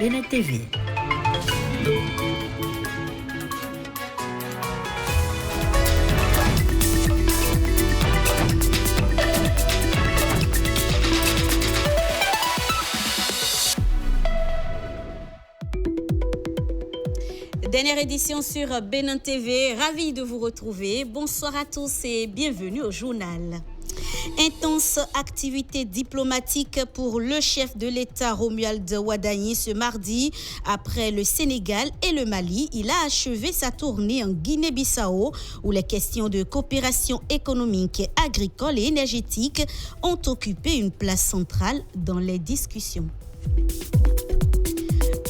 Bénin TV. Dernière édition sur Bénin TV, ravi de vous retrouver. Bonsoir à tous et bienvenue au journal. Intense activité diplomatique pour le chef de l'État Romuald Wadagni ce mardi. Après le Sénégal et le Mali, il a achevé sa tournée en Guinée-Bissau où les questions de coopération économique, agricole et énergétique ont occupé une place centrale dans les discussions.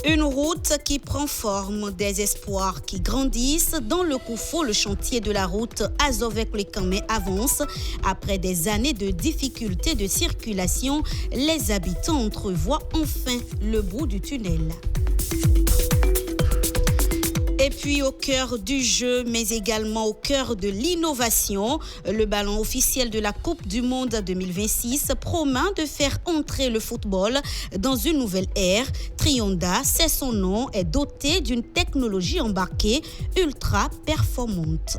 Une route qui prend forme, des espoirs qui grandissent. Dans le Koufo, le chantier de la route Azovec-Lékamé avance. Après des années de difficultés de circulation, les habitants entrevoient enfin le bout du tunnel. Et puis au cœur du jeu, mais également au cœur de l'innovation, le ballon officiel de la Coupe du Monde 2026 promet de faire entrer le football dans une nouvelle ère. Trionda, c'est son nom, est doté d'une technologie embarquée ultra performante.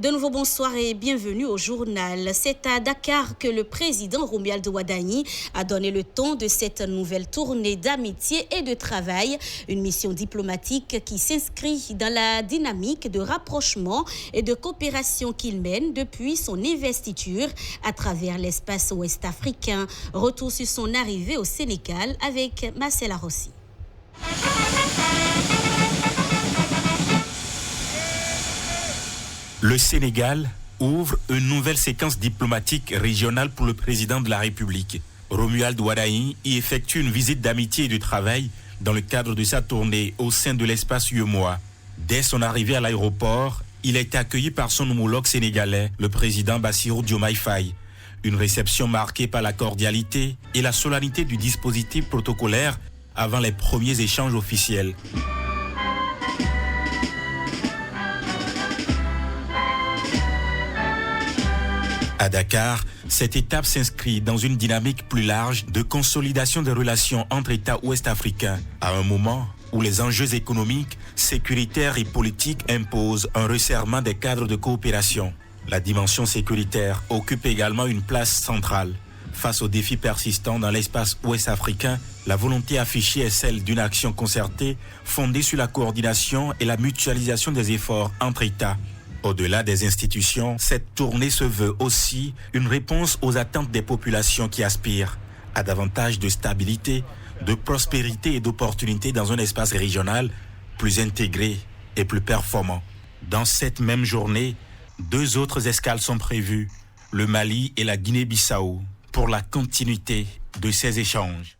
De nouveau, bonsoir et bienvenue au journal. C'est à Dakar que le président Romuald Wadagni a donné le ton de cette nouvelle tournée d'amitié et de travail. Une mission diplomatique qui s'inscrit dans la dynamique de rapprochement et de coopération qu'il mène depuis son investiture à travers l'espace ouest africain. Retour sur son arrivée au Sénégal avec Marcela Rossi. Le Sénégal ouvre une nouvelle séquence diplomatique régionale pour le président de la République. Romuald Wadagni y effectue une visite d'amitié et de travail dans le cadre de sa tournée au sein de l'espace UEMOA. Dès son arrivée à l'aéroport, il a été accueilli par son homologue sénégalais, le président Bassirou Diomaye Faye. Une réception marquée par la cordialité et la solennité du dispositif protocolaire avant les premiers échanges officiels. À Dakar, cette étape s'inscrit dans une dynamique plus large de consolidation des relations entre États ouest-africains, à un moment où les enjeux économiques, sécuritaires et politiques imposent un resserrement des cadres de coopération. La dimension sécuritaire occupe également une place centrale. Face aux défis persistants dans l'espace ouest-africain, la volonté affichée est celle d'une action concertée fondée sur la coordination et la mutualisation des efforts entre États. Au-delà des institutions, cette tournée se veut aussi une réponse aux attentes des populations qui aspirent à davantage de stabilité, de prospérité et d'opportunités dans un espace régional plus intégré et plus performant. Dans cette même journée, 2 autres escales sont prévues, le Mali et la Guinée-Bissau, pour la continuité de ces échanges.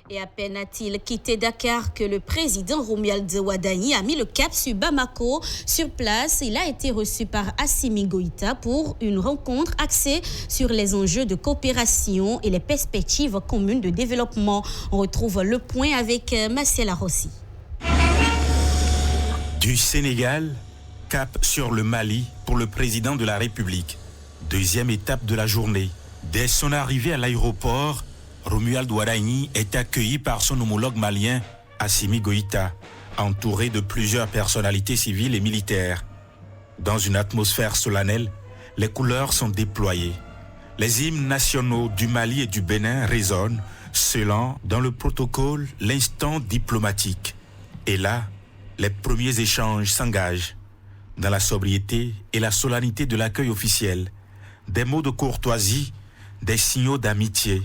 Et à peine a-t-il quitté Dakar que le président Romuald Wadagni a mis le cap sur Bamako. Sur place, il a été reçu par Assimi Goïta pour une rencontre axée sur les enjeux de coopération et les perspectives communes de développement. On retrouve le point avec Marcela Rossi. Du Sénégal, cap sur le Mali pour le président de la République. Deuxième étape de la journée. Dès son arrivée à l'aéroport, Romuald Wadagni est accueilli par son homologue malien, Assimi Goïta, entouré de plusieurs personnalités civiles et militaires. Dans une atmosphère solennelle, les couleurs sont déployées. Les hymnes nationaux du Mali et du Bénin résonnent, scellant dans le protocole l'instant diplomatique. Et là, les premiers échanges s'engagent. Dans la sobriété et la solennité de l'accueil officiel, des mots de courtoisie, des signaux d'amitié.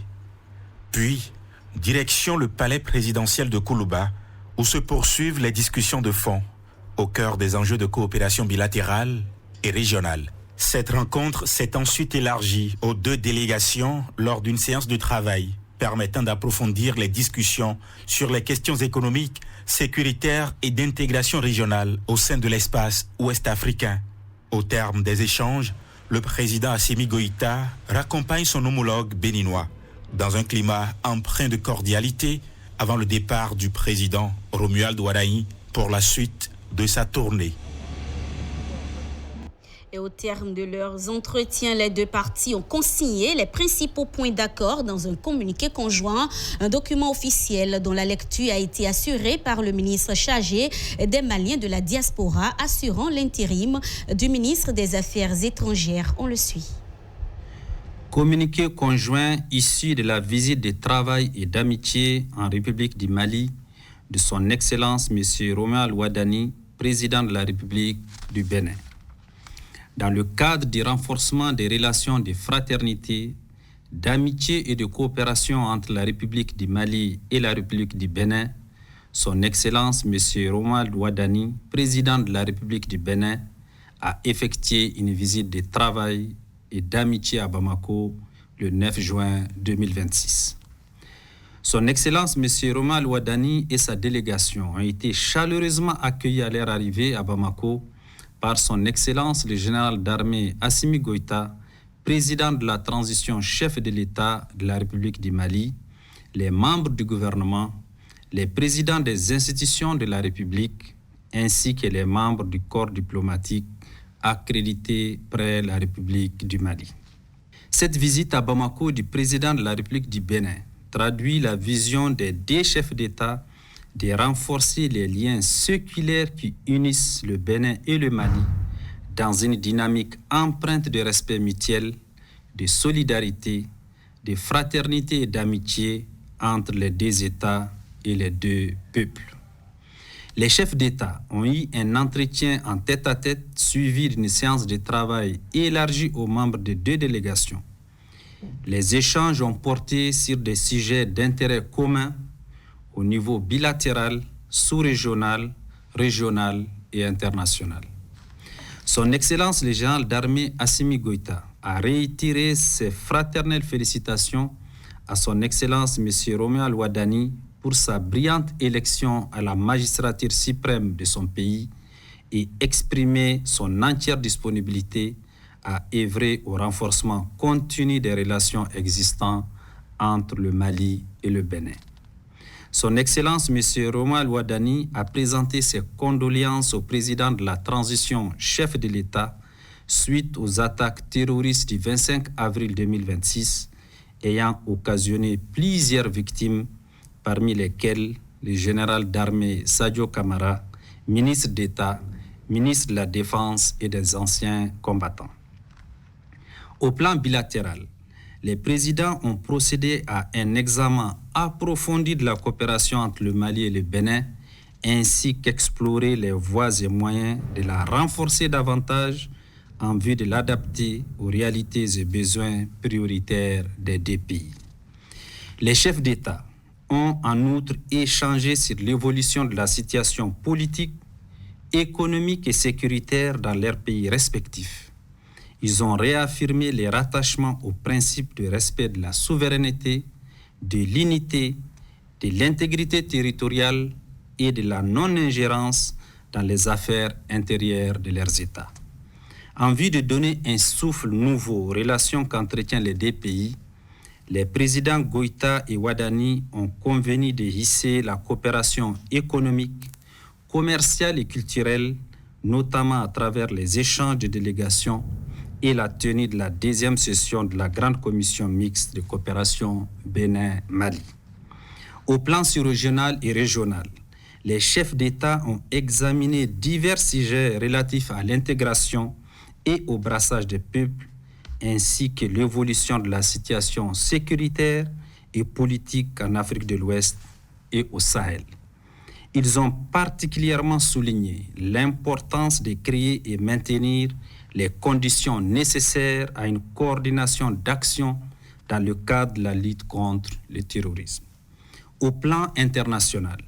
Puis, direction le palais présidentiel de Koulouba, où se poursuivent les discussions de fond, au cœur des enjeux de coopération bilatérale et régionale. Cette rencontre s'est ensuite élargie aux 2 délégations lors d'une séance de travail, permettant d'approfondir les discussions sur les questions économiques, sécuritaires et d'intégration régionale au sein de l'espace ouest-africain. Au terme des échanges, le président Assimi Goïta raccompagne son homologue béninois, dans un climat empreint de cordialité avant le départ du président Romuald Wadagni pour la suite de sa tournée. Et au terme de leurs entretiens, les deux parties ont consigné les principaux points d'accord dans un communiqué conjoint, un document officiel dont la lecture a été assurée par le ministre chargé des Maliens de la diaspora, assurant l'intérim du ministre des Affaires étrangères. On le suit. Communiqué conjoint issu de la visite de travail et d'amitié en République du Mali de son Excellence M. Romuald Wadani, président de la République du Bénin. Dans le cadre du renforcement des relations de fraternité, d'amitié et de coopération entre la République du Mali et la République du Bénin, son Excellence M. Romuald Wadani, président de la République du Bénin, a effectué une visite de travail et d'amitié à Bamako le 9 juin 2026. Son Excellence M. Romuald Wadani et sa délégation ont été chaleureusement accueillis à leur arrivée à Bamako par son Excellence le général d'armée Assimi Goïta, président de la transition chef de l'État de la République du Mali, les membres du gouvernement, les présidents des institutions de la République, ainsi que les membres du corps diplomatique accrédités près la République du Mali. Cette visite à Bamako du président de la République du Bénin traduit la vision des deux chefs d'État de renforcer les liens séculaires qui unissent le Bénin et le Mali dans une dynamique empreinte de respect mutuel, de solidarité, de fraternité et d'amitié entre les deux États et les deux peuples. Les chefs d'État ont eu un entretien en tête-à-tête suivi d'une séance de travail élargie aux membres des deux délégations. Les échanges ont porté sur des sujets d'intérêt commun au niveau bilatéral, sous-régional, régional et international. Son Excellence le général d'armée Assimi Goïta a réitéré ses fraternelles félicitations à son Excellence M. Romuald Wadani pour sa brillante élection à la magistrature suprême de son pays et exprimé son entière disponibilité à œuvrer au renforcement continu des relations existantes entre le Mali et le Bénin. Son Excellence M. Romuald Wadani a présenté ses condoléances au président de la transition chef de l'État suite aux attaques terroristes du 25 avril 2026 ayant occasionné plusieurs victimes, parmi lesquelles le général d'armée Sadio Camara, ministre d'État, ministre de la Défense et des anciens combattants. Au plan bilatéral, les présidents ont procédé à un examen approfondi de la coopération entre le Mali et le Bénin, ainsi qu'explorer les voies et moyens de la renforcer davantage en vue de l'adapter aux réalités et besoins prioritaires des deux pays. Les chefs d'État ont en outre échangé sur l'évolution de la situation politique, économique et sécuritaire dans leurs pays respectifs. Ils ont réaffirmé les rattachements au principe de respect de la souveraineté, de l'unité, de l'intégrité territoriale et de la non-ingérence dans les affaires intérieures de leurs États. En vue de donner un souffle nouveau aux relations qu'entretiennent les deux pays, les présidents Goïta et Wadani ont convenu de hisser la coopération économique, commerciale et culturelle, notamment à travers les échanges de délégations et la tenue de la deuxième session de la Grande Commission mixte de coopération Bénin-Mali. Au plan sous-régional et régional, les chefs d'État ont examiné divers sujets relatifs à l'intégration et au brassage des peuples, ainsi que l'évolution de la situation sécuritaire et politique en Afrique de l'Ouest et au Sahel. Ils ont particulièrement souligné l'importance de créer et maintenir les conditions nécessaires à une coordination d'action dans le cadre de la lutte contre le terrorisme. Au plan international,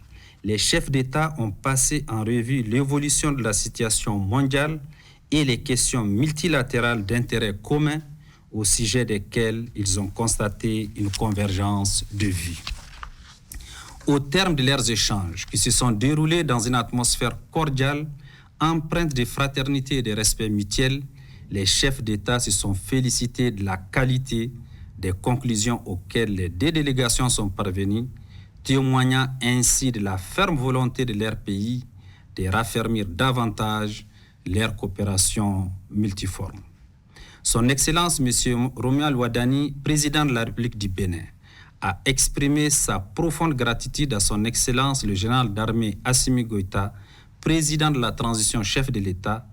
les chefs d'État ont passé en revue l'évolution de la situation mondiale et les questions multilatérales d'intérêt commun au sujet desquelles ils ont constaté une convergence de vues. Au terme de leurs échanges, qui se sont déroulés dans une atmosphère cordiale, empreinte de fraternité et de respect mutuel, les chefs d'État se sont félicités de la qualité des conclusions auxquelles les deux délégations sont parvenues, témoignant ainsi de la ferme volonté de leur pays de raffermir davantage leur coopération multiforme. Son Excellence M. Romuald Wadani, président de la République du Bénin, a exprimé sa profonde gratitude à son Excellence le général d'armée Assimi Goïta, président de la transition chef de l'État,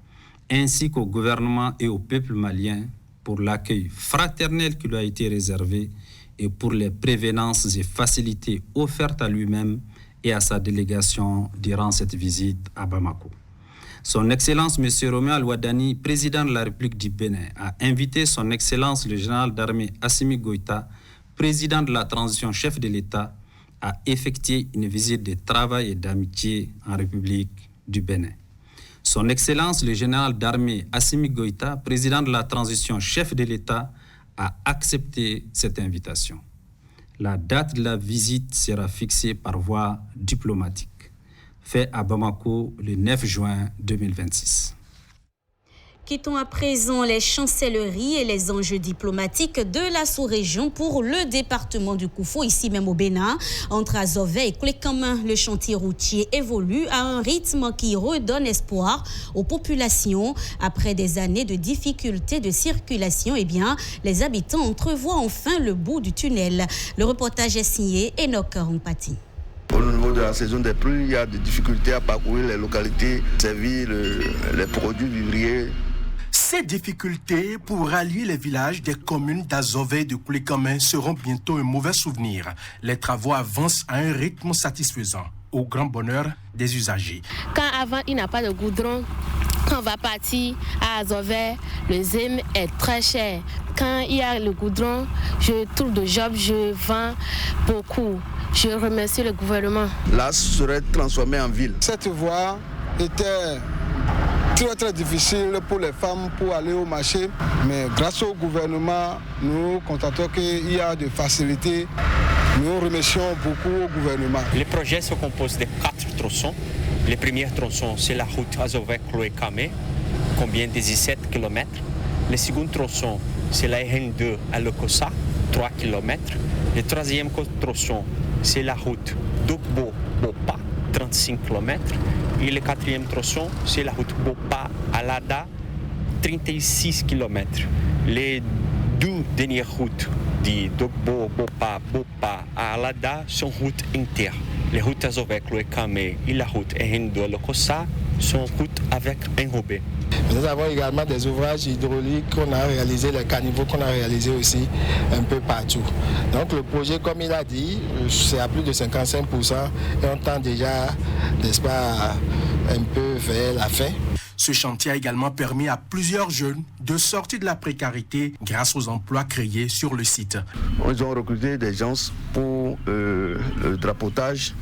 ainsi qu'au gouvernement et au peuple malien pour l'accueil fraternel qui lui a été réservé et pour les prévenances et facilités offertes à lui-même et à sa délégation durant cette visite à Bamako. Son Excellence M. Romuald Wadani, président de la République du Bénin, a invité son Excellence le général d'armée Assimi Goïta, président de la transition chef de l'État, à effectuer une visite de travail et d'amitié en République du Bénin. Son Excellence le général d'armée Assimi Goïta, président de la transition chef de l'État, a accepté cette invitation. La date de la visite sera fixée par voie diplomatique. Fait à Bamako le 9 juin 2026. Quittons à présent les chancelleries et les enjeux diplomatiques de la sous-région pour le département du Koufou, ici même au Bénin. Entre Azové et Koulékamin, le chantier routier évolue à un rythme qui redonne espoir aux populations. Après des années de difficultés de circulation, les habitants entrevoient enfin le bout du tunnel. Le reportage est signé Enoch Rompati. Au niveau de la saison des pluies, il y a des difficultés à parcourir les localités, servir les produits vivriers. Ces difficultés pour rallier les villages des communes d'Azové et de Koulékamin seront bientôt un mauvais souvenir. Les travaux avancent à un rythme satisfaisant, au grand bonheur des usagers. Quand avant il n'y a pas de goudron, quand on va partir à Azové, le zème est très cher. Quand il y a le goudron, je trouve de job, je vends beaucoup. Je remercie le gouvernement. Là, ce serait transformé en ville. Cette voie était très difficile pour les femmes pour aller au marché, mais grâce au gouvernement, nous constatons qu'il y a des facilités. Nous remercions beaucoup au gouvernement. Le projet se compose de 4 tronçons. Le premier tronçon, c'est la route Azové-Koulékamin, combien de 17 km. Le second tronçon, c'est la RN2 à Lokossa, 3 km. Le troisième tronçon, c'est la route Dokbo-Bopa, 35 km. Et le quatrième tronçon, c'est la route Bopa à Lada, 36 km. Les 2 dernières routes de Dokbo, Bopa à Lada sont routes internes. Les routes Azové-Koulékamin et la route RN2 à Lokossa sont routes avec enrobé. Nous avons également des ouvrages hydrauliques qu'on a réalisés, les caniveaux qu'on a réalisés aussi un peu partout. Donc le projet, comme il a dit, c'est à plus de 55% et on tend déjà, n'est-ce pas, un peu vers la fin. Ce chantier a également permis à plusieurs jeunes de sortir de la précarité grâce aux emplois créés sur le site. Ils ont recruté des gens pour le drapotage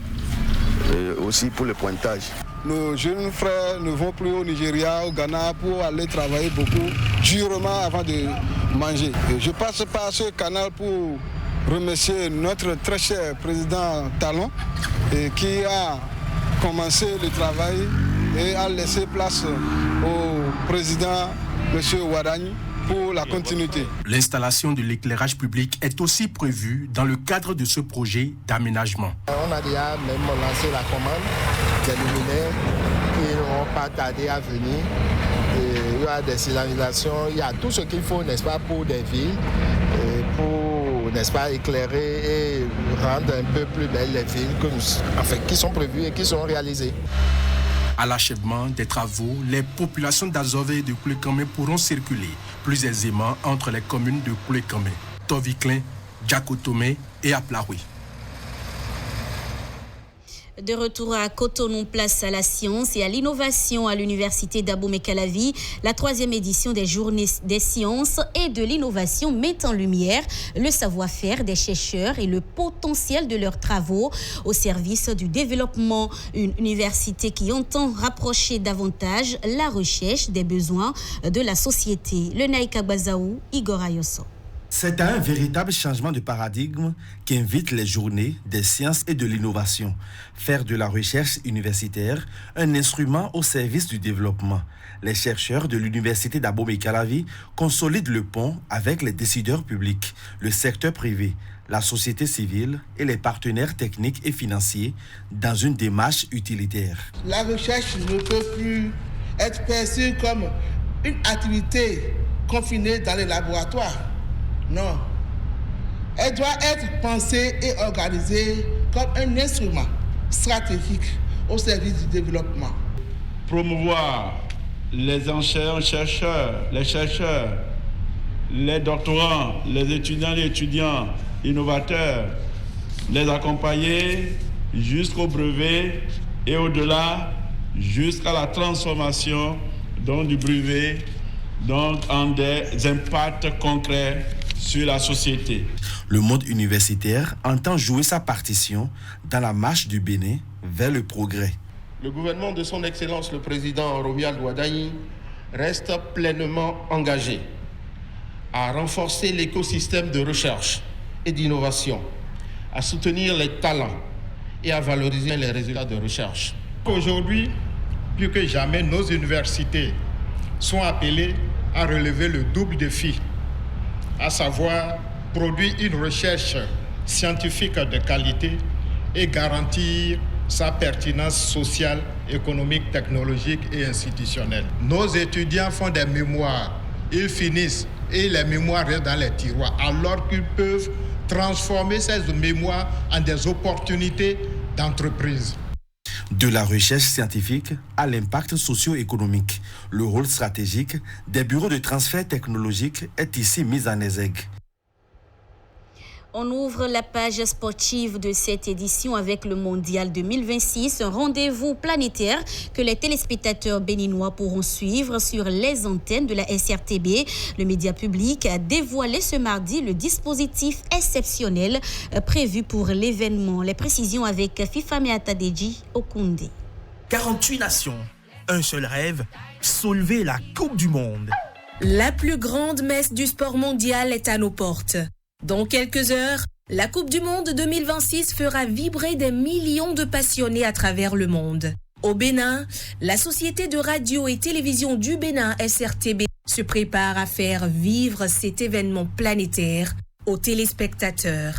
et aussi pour le pointage. Nos jeunes frères ne vont plus au Nigeria, au Ghana pour aller travailler beaucoup durement avant de manger. Et je passe par ce canal pour remercier notre très cher président Talon qui a commencé le travail et a laissé place au président M. Wadani pour la continuité. L'installation de l'éclairage public est aussi prévue dans le cadre de ce projet d'aménagement. On a déjà même lancé la commande des luminaires qui ne vont pas tarder à venir. Et il y a des signalisations, il y a tout ce qu'il faut, n'est-ce pas, pour des villes, pour, n'est-ce pas, éclairer et rendre un peu plus belles les villes qui sont prévues et qui sont réalisées. À l'achèvement des travaux, les populations d'Azové et de Koulékamin pourront circuler plus aisément entre les communes de Koulékamin, Toviklin, Djakotome et Aplaoui. De retour à Cotonou, place à la science et à l'innovation à l'université d'Abomey-Calavi. La 3e édition des Journées des sciences et de l'innovation met en lumière le savoir-faire des chercheurs et le potentiel de leurs travaux au service du développement. Une université qui entend rapprocher davantage la recherche des besoins de la société. Le Naïka Bazaou, Igor Ayoso. C'est un véritable changement de paradigme qui invite les journées des sciences et de l'innovation. Faire de la recherche universitaire un instrument au service du développement. Les chercheurs de l'université d'Abomey-Calavi consolident le pont avec les décideurs publics, le secteur privé, la société civile et les partenaires techniques et financiers dans une démarche utilitaire. La recherche ne peut plus être perçue comme une activité confinée dans les laboratoires. Non. Elle doit être pensée et organisée comme un instrument stratégique au service du développement. Promouvoir les anciens chercheurs, les doctorants, les étudiants et étudiants innovateurs, les accompagner jusqu'au brevet et au-delà, jusqu'à la transformation donc, du brevet donc, en des impacts concrets sur la société. Le monde universitaire entend jouer sa partition dans la marche du Bénin vers le progrès. Le gouvernement de son Excellence le Président Romuald Wadagni reste pleinement engagé à renforcer l'écosystème de recherche et d'innovation, à soutenir les talents et à valoriser les résultats de recherche. Aujourd'hui, plus que jamais, nos universités sont appelées à relever le double défi, à savoir produire une recherche scientifique de qualité et garantir sa pertinence sociale, économique, technologique et institutionnelle. Nos étudiants font des mémoires, ils finissent et les mémoires restent dans les tiroirs, alors qu'ils peuvent transformer ces mémoires en des opportunités d'entreprise. De la recherche scientifique à l'impact socio-économique, le rôle stratégique des bureaux de transfert technologique est ici mis en exergue. On ouvre la page sportive de cette édition avec le Mondial 2026, un rendez-vous planétaire que les téléspectateurs béninois pourront suivre sur les antennes de la SRTB. Le média public a dévoilé ce mardi le dispositif exceptionnel prévu pour l'événement. Les précisions avec Fifame Atadeji Okoundé. 48 nations, un seul rêve, soulever la Coupe du Monde. La plus grande messe du sport mondial est à nos portes. Dans quelques heures, la Coupe du Monde 2026 fera vibrer des millions de passionnés à travers le monde. Au Bénin, la Société de radio et télévision du Bénin, SRTB, se prépare à faire vivre cet événement planétaire aux téléspectateurs.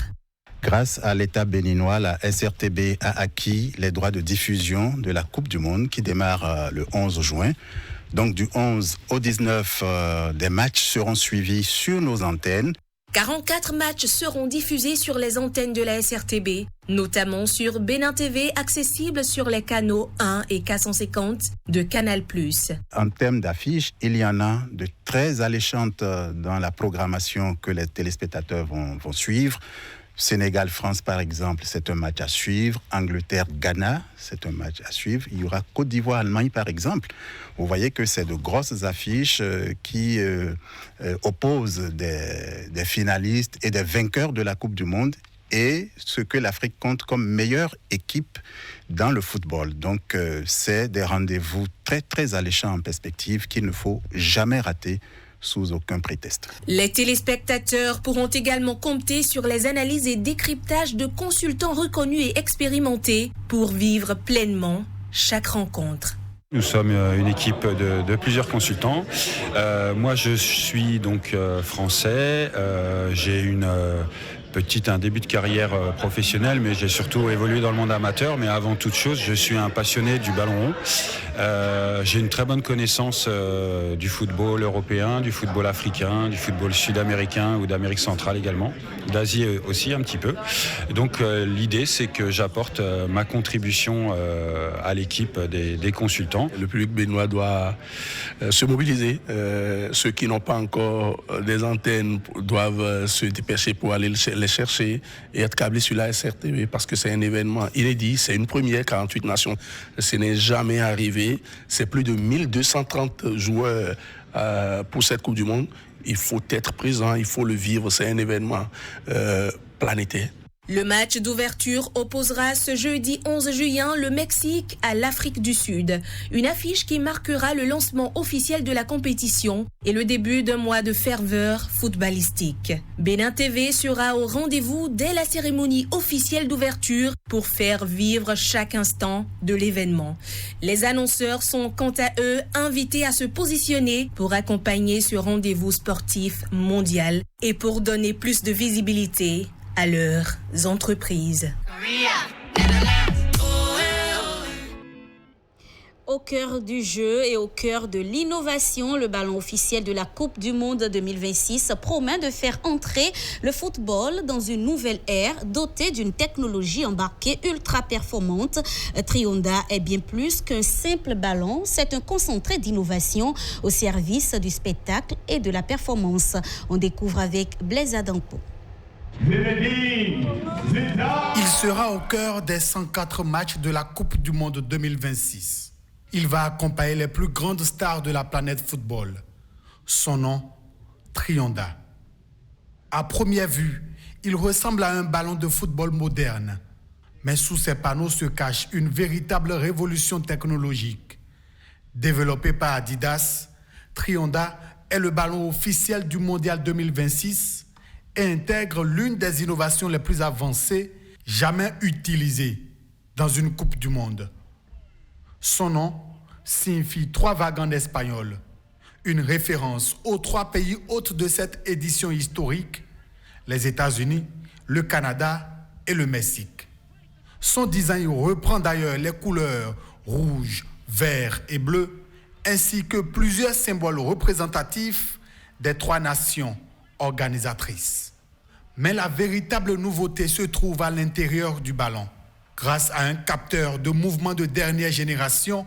Grâce à l'État béninois, la SRTB a acquis les droits de diffusion de la Coupe du Monde qui démarre le 11 juin. Donc du 11 au 19, des matchs seront suivis sur nos antennes. 44 matchs seront diffusés sur les antennes de la SRTB, notamment sur Bénin TV, accessible sur les canaux 1 et 450 de Canal+. En termes d'affiches, il y en a de très alléchantes dans la programmation que les téléspectateurs vont suivre. Sénégal-France, par exemple, c'est un match à suivre. Angleterre-Ghana, c'est un match à suivre. Il y aura Côte d'Ivoire-Allemagne, par exemple. Vous voyez que c'est de grosses affiches qui opposent des finalistes et des vainqueurs de la Coupe du Monde et ce que l'Afrique compte comme meilleure équipe dans le football. Donc, c'est des rendez-vous très, très alléchants en perspective qu'il ne faut jamais rater sous aucun prétexte. Les téléspectateurs pourront également compter sur les analyses et décryptages de consultants reconnus et expérimentés pour vivre pleinement chaque rencontre. Nous sommes une équipe de plusieurs consultants. Moi, je suis donc français. J'ai un début de carrière professionnelle, mais j'ai surtout évolué dans le monde amateur. Mais avant toute chose, je suis un passionné du ballon rond. J'ai une très bonne connaissance du football européen, du football africain, du football sud-américain ou d'Amérique centrale également, d'Asie aussi un petit peu. Donc l'idée, c'est que j'apporte ma contribution à l'équipe des consultants. Le public béninois doit se mobiliser. Ceux qui n'ont pas encore des antennes doivent se dépêcher pour aller les chercher et être câblés sur la SRTB parce que c'est un événement inédit, c'est une première, 48 nations. Ce n'est jamais arrivé. C'est plus de 1230 joueurs pour cette Coupe du Monde. Il faut être présent, il faut le vivre. C'est un événement planétaire. Le match d'ouverture opposera ce jeudi 11 juin le Mexique à l'Afrique du Sud. Une affiche qui marquera le lancement officiel de la compétition et le début d'un mois de ferveur footballistique. Bénin TV sera au rendez-vous dès la cérémonie officielle d'ouverture pour faire vivre chaque instant de l'événement. Les annonceurs sont quant à eux invités à se positionner pour accompagner ce rendez-vous sportif mondial et pour donner plus de visibilité à leurs entreprises. Au cœur du jeu et au cœur de l'innovation, le ballon officiel de la Coupe du Monde 2026 promet de faire entrer le football dans une nouvelle ère dotée d'une technologie embarquée ultra performante. Trionda est bien plus qu'un simple ballon, c'est un concentré d'innovation au service du spectacle et de la performance. On découvre avec Blaise Adampo. Il sera au cœur des 104 matchs de la Coupe du Monde 2026. Il va accompagner les plus grandes stars de la planète football. Son nom, Trionda. À première vue, il ressemble à un ballon de football moderne. Mais sous ces panneaux se cache une véritable révolution technologique. Développé par Adidas, Trionda est le ballon officiel du Mondial 2026 et intègre l'une des innovations les plus avancées jamais utilisées dans une Coupe du Monde. Son nom signifie 3 vagues en espagnol, une référence aux 3 pays hôtes de cette édition historique, les États-Unis, le Canada et le Mexique. Son design reprend d'ailleurs les couleurs rouge, vert et bleu, ainsi que plusieurs symboles représentatifs des 3 nations organisatrices. Mais la véritable nouveauté se trouve à l'intérieur du ballon. Grâce à un capteur de mouvement de dernière génération,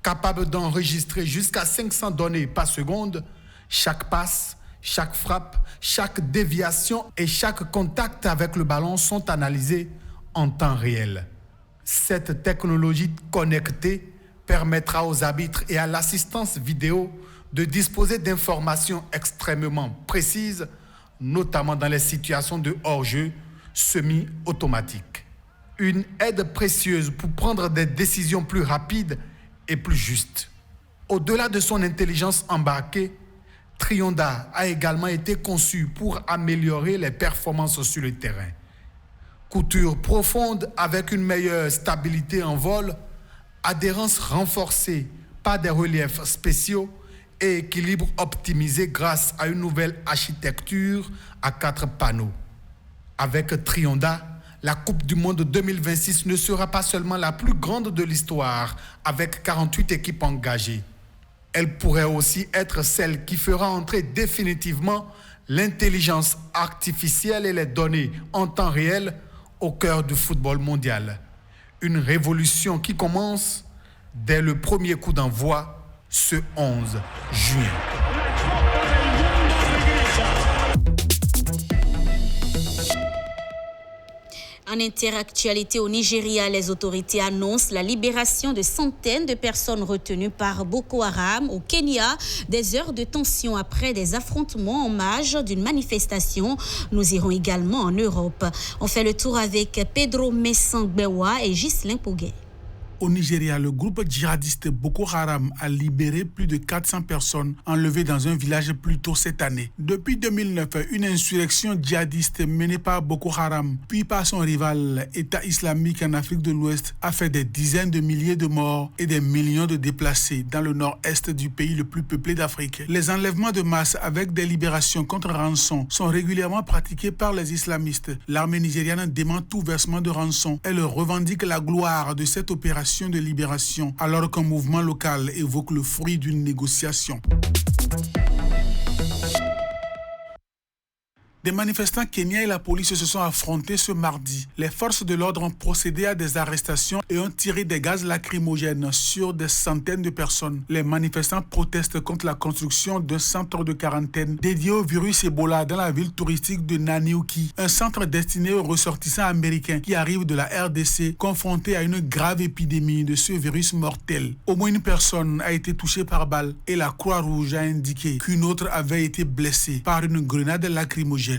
capable d'enregistrer jusqu'à 500 données par seconde, chaque passe, chaque frappe, chaque déviation et chaque contact avec le ballon sont analysés en temps réel. Cette technologie connectée permettra aux arbitres et à l'assistance vidéo de disposer d'informations extrêmement précises, notamment dans les situations de hors-jeu semi-automatiques. Une aide précieuse pour prendre des décisions plus rapides et plus justes. Au-delà de son intelligence embarquée, Trionda a également été conçu pour améliorer les performances sur le terrain. Couture profonde avec une meilleure stabilité en vol, adhérence renforcée par des reliefs spéciaux et équilibre optimisé grâce à une nouvelle architecture à 4 panneaux. Avec Trionda, la Coupe du Monde 2026 ne sera pas seulement la plus grande de l'histoire, avec 48 équipes engagées. Elle pourrait aussi être celle qui fera entrer définitivement l'intelligence artificielle et les données en temps réel au cœur du football mondial. Une révolution qui commence dès le premier coup d'envoi, ce 11 juin. En interactualité au Nigeria, les autorités annoncent la libération de centaines de personnes retenues par Boko Haram au Kenya. Des heures de tension après des affrontements en marge d'une manifestation. Nous irons également en Europe. On fait le tour avec Pedro Messangbewa et Ghislain Pouguet. Au Nigeria, le groupe djihadiste Boko Haram a libéré plus de 400 personnes enlevées dans un village plus tôt cette année. Depuis 2009, une insurrection djihadiste menée par Boko Haram, puis par son rival État islamique en Afrique de l'Ouest, a fait des dizaines de milliers de morts et des millions de déplacés dans le nord-est du pays le plus peuplé d'Afrique. Les enlèvements de masse avec des libérations contre rançon sont régulièrement pratiqués par les islamistes. L'armée nigériane dément tout versement de rançon. Elle revendique la gloire de cette opération de libération, alors qu'un mouvement local évoque le fruit d'une négociation. Des manifestants kenyans et la police se sont affrontés ce mardi. Les forces de l'ordre ont procédé à des arrestations et ont tiré des gaz lacrymogènes sur des centaines de personnes. Les manifestants protestent contre la construction d'un centre de quarantaine dédié au virus Ebola dans la ville touristique de Nanyuki, un centre destiné aux ressortissants américains qui arrivent de la RDC confrontés à une grave épidémie de ce virus mortel. Au moins une personne a été touchée par balle et la Croix-Rouge a indiqué qu'une autre avait été blessée par une grenade lacrymogène.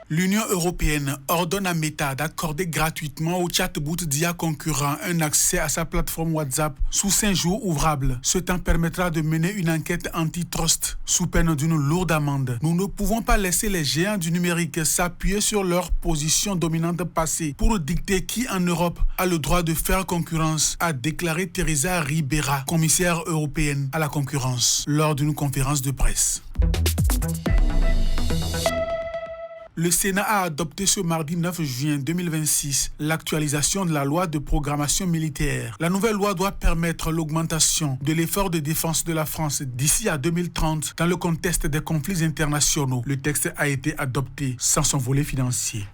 L'Union européenne ordonne à Meta d'accorder gratuitement au chatbot d'IA concurrent un accès à sa plateforme WhatsApp sous 5 jours ouvrables. Ce temps permettra de mener une enquête antitrust sous peine d'une lourde amende. Nous ne pouvons pas laisser les géants du numérique s'appuyer sur leur position dominante passée pour dicter qui en Europe a le droit de faire concurrence, a déclaré Teresa Ribera, commissaire européenne à la concurrence, lors d'une conférence de presse. Le Sénat a adopté ce mardi 9 juin 2026 l'actualisation de la loi de programmation militaire. La nouvelle loi doit permettre l'augmentation de l'effort de défense de la France d'ici à 2030 dans le contexte des conflits internationaux. Le texte a été adopté sans son volet financier.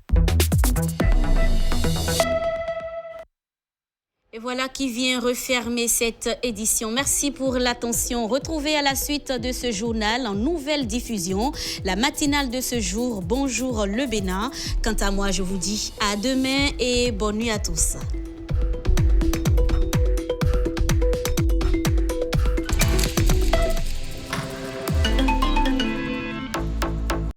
Et voilà qui vient refermer cette édition. Merci pour l'attention. Retrouvez à la suite de ce journal en nouvelle diffusion la matinale de ce jour. Bonjour le Bénin. Quant à moi, je vous dis à demain et bonne nuit à tous.